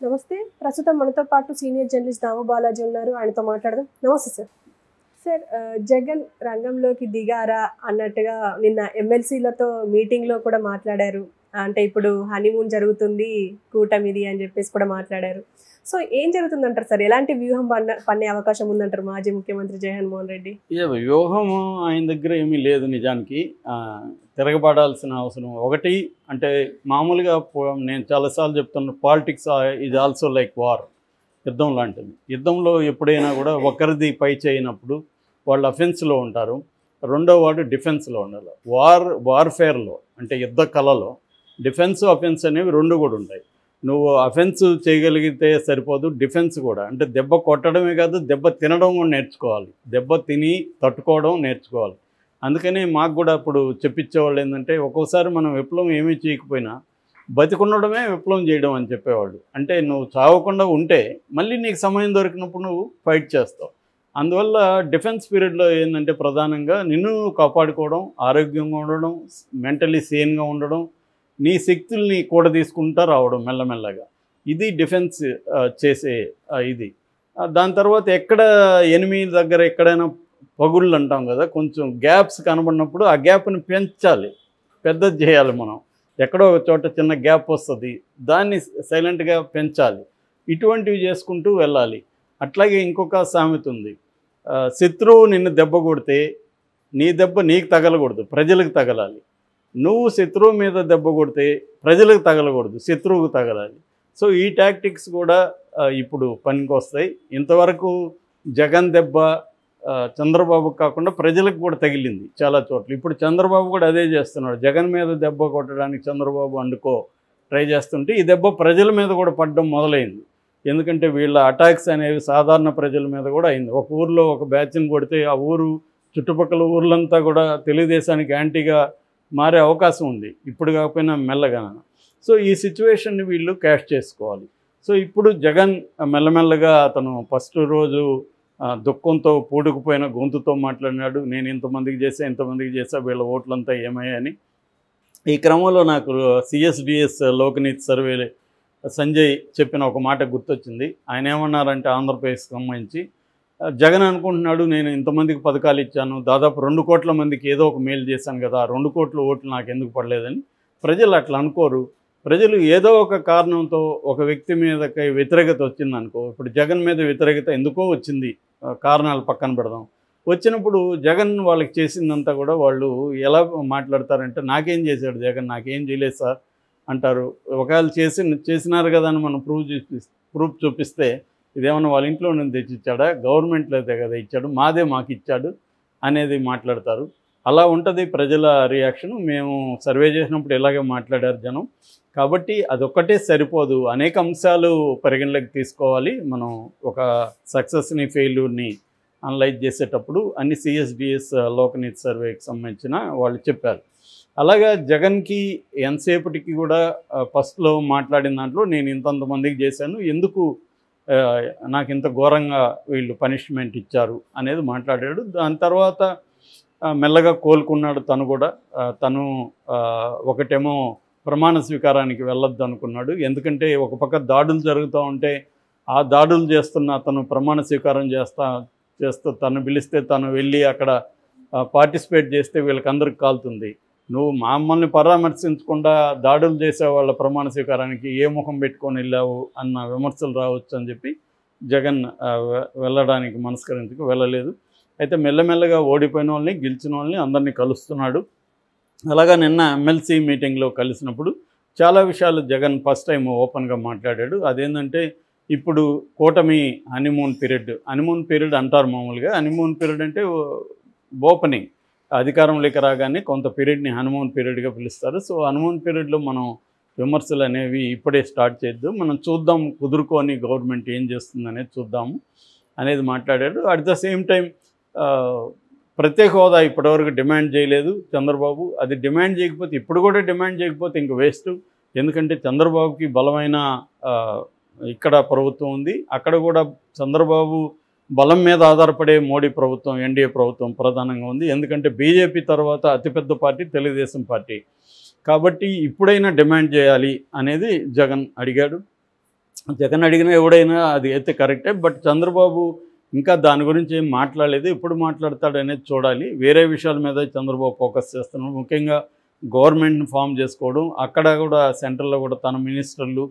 నమస్తే. ప్రస్తుతం మనతో పాటు సీనియర్ జర్నలిస్ట్ దాము బాలాజీ ఉన్నారు. ఆయనతో మాట్లాడదాం. నమస్తే సార్. సార్ జగన్ రంగంలోకి దిగారా అన్నట్టుగా నిన్న ఎమ్మెల్సీలతో మీటింగ్లో కూడా మాట్లాడారు. అంటే ఇప్పుడు హనీమూన్ జరుగుతుంది కూటమిది అని చెప్పేసి కూడా మాట్లాడారు. సో ఏం జరుగుతుందంటారు సార్? ఎలాంటి వ్యూహం పన్నే అవకాశం ఉందంటారు మాజీ ముఖ్యమంత్రి జగన్మోహన్ రెడ్డి? వ్యూహం ఆయన దగ్గర ఏమీ లేదు నిజానికి. తిరగబడాల్సిన అవసరం ఒకటి అంటే మామూలుగా నేను చాలాసార్లు చెప్తున్నా, politics is also like war, యుద్ధం లాంటిది. యుద్ధంలో ఎప్పుడైనా కూడా ఒకరిది పై చేయనప్పుడు వాళ్ళు అఫెన్స్లో ఉంటారు, రెండో వాడు డిఫెన్స్లో ఉండాలి. వార్ఫేర్లో అంటే యుద్ధ కళలో డిఫెన్స్ అఫెన్స్ అనేవి రెండు కూడా ఉంటాయి. నువ్వు అఫెన్స్ చేయగలిగితే సరిపోదు, డిఫెన్స్ కూడా. అంటే దెబ్బ కొట్టడమే కాదు, దెబ్బ తినడం కూడా నేర్చుకోవాలి. దెబ్బ తిని తట్టుకోవడం నేర్చుకోవాలి. అందుకని మాకు కూడా ఇప్పుడు చెప్పించేవాళ్ళు ఏంటంటే, ఒక్కోసారి మనం విప్లవం ఏమీ చేయకపోయినా బతికుండడమే విప్లవం చేయడం అని చెప్పేవాళ్ళు. అంటే నువ్వు చావకుండా ఉంటే మళ్ళీ నీకు సమయం దొరికినప్పుడు నువ్వు ఫైట్ చేస్తావు. అందువల్ల డిఫెన్స్ పీరియడ్లో ఏంటంటే ప్రధానంగా నిన్ను కాపాడుకోవడం, ఆరోగ్యంగా ఉండడం, మెంటలీ సేన్గా ఉండడం, నీ శక్తుల్ని కూడా తీసుకుంటా రావడం మెల్లమెల్లగా. ఇది డిఫెన్స్ చేసే ఇది. దాని తర్వాత ఎక్కడ ఎనిమి దగ్గర ఎక్కడైనా పగుళ్ళు అంటాం కదా, కొంచెం గ్యాప్స్ కనబడినప్పుడు ఆ గ్యాప్ని పెంచాలి, పెద్దది చేయాలి. మనం ఎక్కడో ఒక చోట చిన్న గ్యాప్ వస్తుంది, దాన్ని సైలెంట్గా పెంచాలి. ఇటువంటివి చేసుకుంటూ వెళ్ళాలి. అట్లాగే ఇంకొక సామెత ఉంది, శత్రువు నిన్ను దెబ్బ కొడితే నీ దెబ్బ నీకు తగలకూడదు, ప్రజలకు తగలాలి. నువ్వు శత్రువు మీద దెబ్బ కొడితే ప్రజలకు తగలకూడదు, శత్రువుకు తగలాలి. సో ఈ టాక్టిక్స్ కూడా ఇప్పుడు పనికి వస్తాయి. ఇంతవరకు జగన్ దెబ్బ చంద్రబాబుకు కాకుండా ప్రజలకు కూడా తగిలింది చాలా చోట్ల. ఇప్పుడు చంద్రబాబు కూడా అదే చేస్తున్నాడు. జగన్ మీద దెబ్బ కొట్టడానికి చంద్రబాబు ట్రై చేస్తుంటే ఈ దెబ్బ ప్రజల మీద కూడా పడడం మొదలైంది. ఎందుకంటే వీళ్ళ అటాక్స్ అనేవి సాధారణ ప్రజల మీద కూడా అయింది. ఒక ఊరిలో ఒక బ్యాచ్ని కొడితే ఆ ఊరు చుట్టుపక్కల ఊర్లంతా కూడా తెలుగుదేశానికి యాంటీగా మారే అవకాశం ఉంది, ఇప్పుడు కాకపోయినా మెల్లగా. సో ఈ సిచ్యువేషన్ని వీళ్ళు క్యాష్ చేసుకోవాలి. సో ఇప్పుడు జగన్ మెల్లమెల్లగా అతను ఫస్ట్ రోజు దుఃఖంతో పూడుకుపోయిన గొంతుతో మాట్లాడినాడు. నేను ఇంతమందికి చేసా వీళ్ళ ఓట్లంతా ఏమయ్యాయని. ఈ క్రమంలో నాకు సిఎస్డిఎస్ లోక్నీతి సర్వే సంజయ్ చెప్పిన ఒక మాట గుర్తొచ్చింది. ఆయన ఏమన్నారంటే, ఆంధ్రప్రదేశ్కి సంబంధించి జగన్ అనుకుంటున్నాడు నేను ఇంతమందికి పథకాలు ఇచ్చాను, దాదాపు 2 కోట్ల మందికి ఏదో ఒక మేలు చేశాను కదా, 2 కోట్ల ఓట్లు నాకు ఎందుకు పడలేదని. ప్రజలు అట్లా అనుకోరు. ప్రజలు ఏదో ఒక కారణంతో ఒక వ్యక్తి మీదకి వ్యతిరేకత వచ్చిందనుకో, ఇప్పుడు జగన్ మీద వ్యతిరేకత ఎందుకో వచ్చింది, కారణాలు పక్కన పెడదాం. వచ్చినప్పుడు జగన్ వాళ్ళకి చేసిందంతా కూడా వాళ్ళు ఎలా మాట్లాడతారంటే, నాకేం చేశాడు జగన్, నాకేం చేయలేదు సార్ అంటారు. ఒకవేళ చేసినారు కదా అని మనం ప్రూఫ్ చూపిస్తే, ఇదేమన్నా వాళ్ళ ఇంట్లో నుంచి తెచ్చిచ్చాడా, గవర్నమెంట్లో అయితే కదా ఇచ్చాడు, మాదే మాకు ఇచ్చాడు అనేది మాట్లాడతారు. అలా ఉంటుంది ప్రజల రియాక్షన్. మేము సర్వే చేసినప్పుడు ఇలాగే మాట్లాడారు జనం. కాబట్టి అదొక్కటే సరిపోదు, అనేక అంశాలు పరిగణలోకి తీసుకోవాలి. మనం ఒక సక్సెస్ని ఫెయిల్యూర్ని అనలైజ్ చేసేటప్పుడు అన్ని సిఎస్డిఎస్ లోక్నీతి సర్వేకి సంబంధించిన వాళ్ళు చెప్పారు. అలాగా జగన్కి ఎంతసేపటికి కూడా ఫస్ట్లో మాట్లాడిన దాంట్లో నేను ఇంతమందికి చేశాను, ఎందుకు నాకు ఇంత ఘోరంగా వీళ్ళు పనిష్మెంట్ ఇచ్చారు అనేది మాట్లాడాడు. దాని తర్వాత మెల్లగా కోలుకున్నాడు తను కూడా. తను ఒకటేమో ప్రమాణ స్వీకారానికి వెళ్ళొద్దు అనుకున్నాడు. ఎందుకంటే ఒక పక్క దాడులు జరుగుతూ ఉంటే ఆ దాడులు చేస్తున్న అతను ప్రమాణ స్వీకారం చేస్తూ తను పిలిస్తే తను వెళ్ళి అక్కడ పార్టిసిపేట్ చేస్తే వీళ్ళకందరికి కాలుతుంది. నువ్వు మమ్మల్ని పరామర్శించకుండా దాడులు చేసే వాళ్ళ ప్రమాణ స్వీకారానికి ఏ ముఖం పెట్టుకొని వెళ్ళావు అన్న విమర్శలు రావచ్చు అని చెప్పి జగన్ వెళ్ళడానికి మనస్కరించుకు వెళ్ళలేదు. అయితే మెల్లమెల్లగా ఓడిపోయిన వాళ్ళని, గెలిచిన వాళ్ళని అందరినీ కలుస్తున్నాడు. అలాగా నిన్న ఎమ్మెల్సీ మీటింగ్లో కలిసినప్పుడు చాలా విషయాలు జగన్ ఫస్ట్ టైం ఓపెన్గా మాట్లాడాడు. అదేంటంటే, ఇప్పుడు కూటమి హనీమూన్ పీరియడ్ అంటారు మామూలుగా. హనీమూన్ పీరియడ్ అంటే ఓపెనింగ్, అధికారంలోకి రాగానే కొంత పీరియడ్ని హనీమూన్ పీరియడ్గా పిలుస్తారు. సో హనీమూన్ పీరియడ్లో మనం విమర్శలు అనేవి ఇప్పుడే స్టార్ట్ చేద్దాం, మనం చూద్దాం కుదురుకొని గవర్నమెంట్ ఏం చేస్తుంది అనేది చూద్దాము అనేది మాట్లాడాడు. అట్ ద సేమ్ టైం ప్రత్యేక హోదా ఇప్పటివరకు డిమాండ్ చేయలేదు చంద్రబాబు. అది డిమాండ్ చేయకపోతే, ఇప్పుడు కూడా డిమాండ్ చేయకపోతే ఇంక వేస్ట్. ఎందుకంటే చంద్రబాబుకి బలమైన ఇక్కడ ప్రభుత్వం ఉంది, అక్కడ కూడా చంద్రబాబు బలం మీద ఆధారపడే మోడీ ప్రభుత్వం, ఎన్డీఏ ప్రభుత్వం ప్రధానంగా ఉంది. ఎందుకంటే బీజేపీ తర్వాత అతిపెద్ద పార్టీ తెలుగుదేశం పార్టీ. కాబట్టి ఇప్పుడైనా డిమాండ్ చేయాలి అనేది జగన్ అడిగాడు. జగన్ అడిగిన ఎవడైనా అది అయితే కరెక్టే. బట్ చంద్రబాబు ఇంకా దాని గురించి ఏం మాట్లాడలేదు. ఎప్పుడు మాట్లాడతాడు అనేది చూడాలి. వేరే విషయాల మీద చంద్రబాబు ఫోకస్ చేస్తున్నాడు. ముఖ్యంగా గవర్నమెంట్ని ఫామ్ చేసుకోవడం, అక్కడ కూడా సెంట్రల్లో కూడా తన మినిస్టర్లు,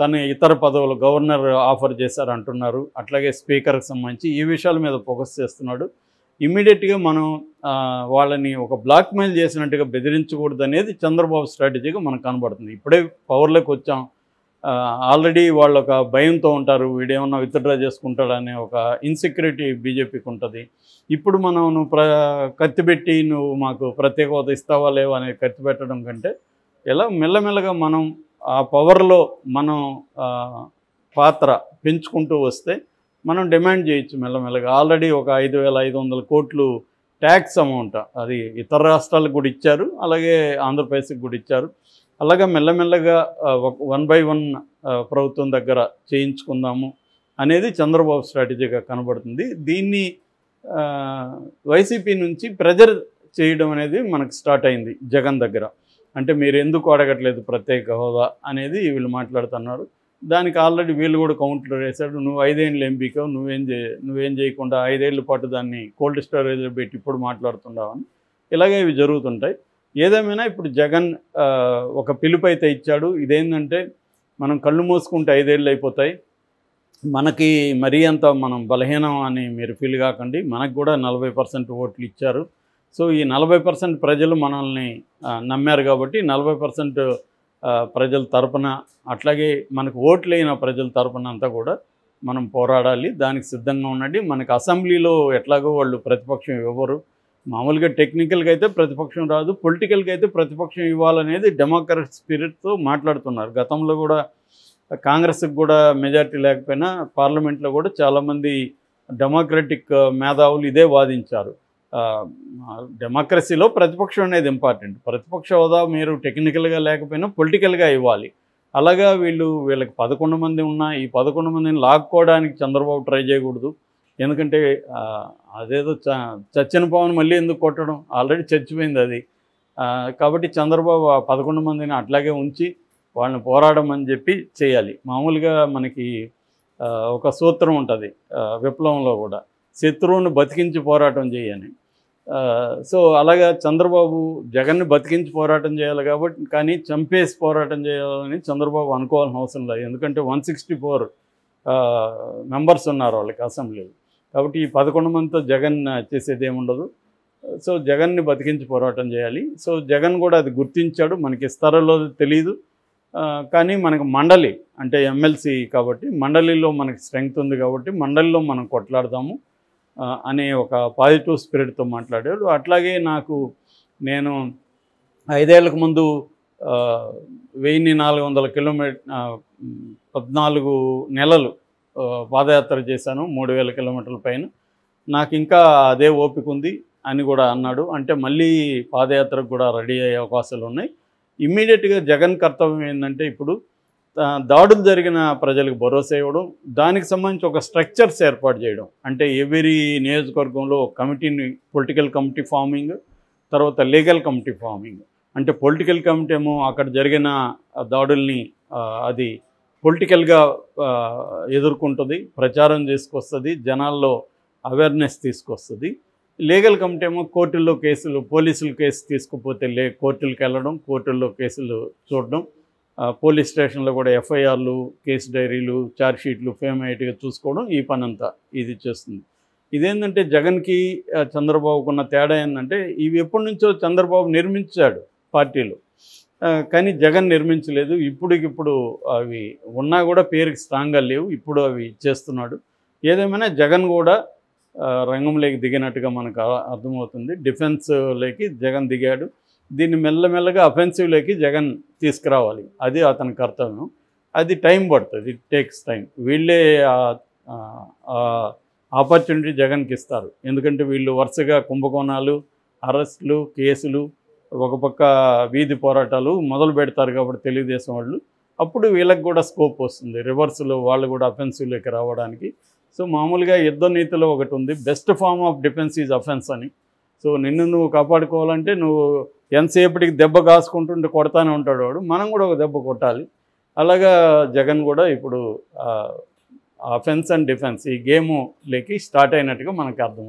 తన ఇతర పదవులు గవర్నర్ ఆఫర్ చేశారు అంటున్నారు. అట్లాగే స్పీకర్కి సంబంధించి ఈ విషయాల మీద ఫోకస్ చేస్తున్నాడు. ఇమ్మీడియట్గా మనం వాళ్ళని ఒక బ్లాక్మెయిల్ చేసినట్టుగా బెదిరించకూడదు అనేది చంద్రబాబు స్ట్రాటజీగా మనకు కనబడుతుంది. ఇప్పుడే పవర్లోకి వచ్చాం, ఆల్రెడీ వాళ్ళు ఒక భయంతో ఉంటారు, వీడేమన్నా విత్డ్రా చేసుకుంటాడనే ఒక ఇన్సెక్యూరిటీ బీజేపీకి ఉంటుంది. ఇప్పుడు మనం నువ్వు కత్తి పెట్టి నువ్వు మాకు ప్రత్యేక హోదా ఇస్తావా లేవా అనేది కత్తి పెట్టడం కంటే ఎలా మెల్లమెల్లగా మనం ఆ పవర్లో మనం పాత్ర పెంచుకుంటూ వస్తే మనం డిమాండ్ చేయొచ్చు మెల్లమెల్లగా. ఆల్రెడీ ఒక 5,500 కోట్లు ట్యాక్స్ అమౌంట్ అది ఇతర రాష్ట్రాలకు కూడా ఇచ్చారు, అలాగే ఆంధ్రప్రదేశ్కి కూడా ఇచ్చారు. అలాగా మెల్లమెల్లగా 1 by 1 ప్రభుత్వం దగ్గర చేయించుకుందాము అనేది చంద్రబాబు స్ట్రాటజీగా కనబడుతుంది. దీన్ని వైసీపీ నుంచి ప్రెజర్ చేయడం అనేది మనకు స్టార్ట్ అయింది జగన్ దగ్గర. అంటే మీరు ఎందుకు అడగట్లేదు ప్రత్యేక హోదా అనేది వీళ్ళు మాట్లాడుతున్నారు. దానికి ఆల్రెడీ వీళ్ళు కూడా కౌంటర్ వేశాడు. నువ్వు 5 ఏళ్ళు ఎంపీకావు, నువ్వేం చేయకుండా 5 ఏళ్ల పాటు దాన్ని కోల్డ్ స్టోరేజ్లో పెట్టి ఇప్పుడు మాట్లాడుతున్నావని. ఇలాగే ఇవి జరుగుతుంటాయి. ఏదేమైనా ఇప్పుడు జగన్ ఒక పిలుపు అయితే ఇచ్చాడు. ఇదేంటంటే మనం కళ్ళు మూసుకుంటే 5 ఏళ్ళు అయిపోతాయి, మనకి మరీ అంత మనం బలహీనం అని మీరు ఫీల్ కాకండి, మనకు కూడా 40% ఓట్లు ఇచ్చారు. సో ఈ 40% ప్రజలు మనల్ని నమ్మారు కాబట్టి 40% ప్రజల తరపున, అట్లాగే మనకు ఓట్లైన ప్రజల తరపున అంతా కూడా మనం పోరాడాలి, దానికి సిద్ధంగా ఉండండి. మనకు అసెంబ్లీలో ఎట్లాగో వాళ్ళు ప్రతిపక్షం ఇవ్వరు. మామూలుగా టెక్నికల్గా అయితే ప్రతిపక్షం రాదు, పొలిటికల్గా అయితే ప్రతిపక్షం ఇవ్వాలనేది డెమోక్రటిక్ స్పిరిట్తో మాట్లాడుతున్నారు. గతంలో కూడా కాంగ్రెస్కి కూడా మెజారిటీ లేకపోయినా పార్లమెంట్లో కూడా చాలామంది డెమోక్రటిక్ మేధావులు ఇదే వాదించారు. డెమోక్రసీలో ప్రతిపక్షం అనేది ఇంపార్టెంట్. ప్రతిపక్ష హోదా మీరు టెక్నికల్గా లేకపోయినా పొలిటికల్గా ఇవ్వాలి. అలాగా వీళ్ళకి 11 మంది ఉన్నా ఈ 11 మందిని లాక్కోవడానికి చంద్రబాబు ట్రై చేయకూడదు. ఎందుకంటే అదేదో చచ్చిన పవన్ మళ్ళీ ఎందుకు కొట్టడం, ఆల్రెడీ చచ్చిపోయింది అది. కాబట్టి చంద్రబాబు ఆ 11 మందిని అట్లాగే ఉంచి వాళ్ళని పోరాడమని చెప్పి చేయాలి. మామూలుగా మనకి ఒక సూత్రం ఉంటుంది విప్లవంలో కూడా, శత్రువును బతికించి పోరాటం చేయని. సో అలాగా చంద్రబాబు జగన్ని బతికించి పోరాటం చేయాలి కాబట్టి, కానీ చంపేసి పోరాటం చేయాలని చంద్రబాబు అనుకోవాల్సిన అవసరం లేదు. ఎందుకంటే 164 మెంబర్స్ ఉన్నారు వాళ్ళకి అసెంబ్లీలో. కాబట్టి ఈ 11 మందితో జగన్ చేసేది ఏముండదు. సో జగన్ని బతికించి పోరాటం చేయాలి. సో జగన్ కూడా అది గుర్తించాడు. మనకి ఇస్తారో తెలియదు, కానీ మనకు మండలి అంటే ఎమ్మెల్సీ కాబట్టి మండలిలో మనకి స్ట్రెంగ్త్ ఉంది కాబట్టి మండలిలో మనం కొట్లాడదాము అనే ఒక పాజిటివ్ స్పిరిట్తో మాట్లాడాడు. అట్లాగే నేను 5 ఏళ్లకు ముందు 1400 కిలోమీటర్ 14 నెలలు పాదయాత్ర చేశాను, 3000 కిలోమీటర్ల పైన. నాకు ఇంకా అదే ఓపిక ఉంది అని కూడా అన్నాడు. అంటే మళ్ళీ పాదయాత్రకు కూడా రెడీ అయ్యే అవకాశాలు ఉన్నాయి. ఇమ్మీడియట్గా జగన్ కర్తవ్యం ఏంటంటే ఇప్పుడు దాడులు జరిగిన ప్రజలకు భరోసా ఇవ్వడం, దానికి సంబంధించి ఒక స్ట్రక్చర్స్ ఏర్పాటు చేయడం. అంటే ఎవరి నియోజకవర్గంలో కమిటీని, పొలిటికల్ కమిటీ ఫార్మింగ్, తర్వాత లీగల్ కమిటీ ఫార్మింగ్. అంటే పొలిటికల్ కమిటీ ఏమో అక్కడ జరిగిన దాడుల్ని అది పొలిటికల్గా ఎదుర్కొంటుంది, ప్రచారం తీసుకొస్తుంది, జనాల్లో అవేర్నెస్ తీసుకొస్తుంది. లీగల్ కమిటీ ఏమో కోర్టుల్లో కేసులు, పోలీసులు కేసు తీసుకుపోతే కోర్టులకు వెళ్ళడం, కోర్టుల్లో కేసులు చూడడం, పోలీస్ స్టేషన్లో కూడా ఎఫ్ఐఆర్లు, కేసు డైరీలు, ఛార్జ్షీట్లు ఫేమయ్యేట్టుగా చూసుకోవడం, ఈ పని అంతా ఇది చేస్తుంది. ఇదేంటంటే జగన్కి చంద్రబాబుకున్న తేడా ఏంటంటే ఇవి ఎప్పటి నుంచో చంద్రబాబు నిర్మించాడు పార్టీలో, కానీ జగన్ నిర్మించలేదు. ఇప్పుడికిప్పుడు అవి ఉన్నా కూడా పేరుకి స్ట్రాంగ్గా లేవు, ఇప్పుడు అవి చేస్తున్నాడు. ఏదేమైనా జగన్ కూడా రంగంలోకి దిగినట్టుగా మనకు అర్థమవుతుంది. డిఫెన్స్లోకి జగన్ దిగాడు. దీన్ని మెల్లమెల్లగా అఫెన్సివ్లోకి జగన్ తీసుకురావాలి, అది అతని కర్తవ్యం. అది టైం పడుతుంది, ఇట్ టేక్స్ టైం. వీళ్ళే ఆపర్చునిటీ జగన్కి ఇస్తారు. ఎందుకంటే వీళ్ళు వరుసగా కుంభకోణాలు, అరెస్టులు, కేసులు, ఒక పక్క వీధి పోరాటాలు మొదలు పెడతారు కాబట్టి తెలుగుదేశం వాళ్ళు, అప్పుడు వీళ్ళకి కూడా స్కోప్ వస్తుంది రివర్స్లో వాళ్ళు కూడా అఫెన్సివ్లోకి రావడానికి. సో మామూలుగా యుద్ధ నీతిలో ఒకటి ఉంది, best form of defence is offence అని. సో నిన్ను నువ్వు కాపాడుకోవాలంటే నువ్వు ఎంతసేపటికి దెబ్బ కాసుకుంటుంటే కొడతానే ఉంటాడు వాడు, మనం కూడా ఒక దెబ్బ కొట్టాలి. అలాగా జగన్ కూడా ఇప్పుడు అఫెన్స్ అండ్ డిఫెన్స్ ఈ గేమ్ లేకి స్టార్ట్ అయినట్టుగా మనకు అర్థం.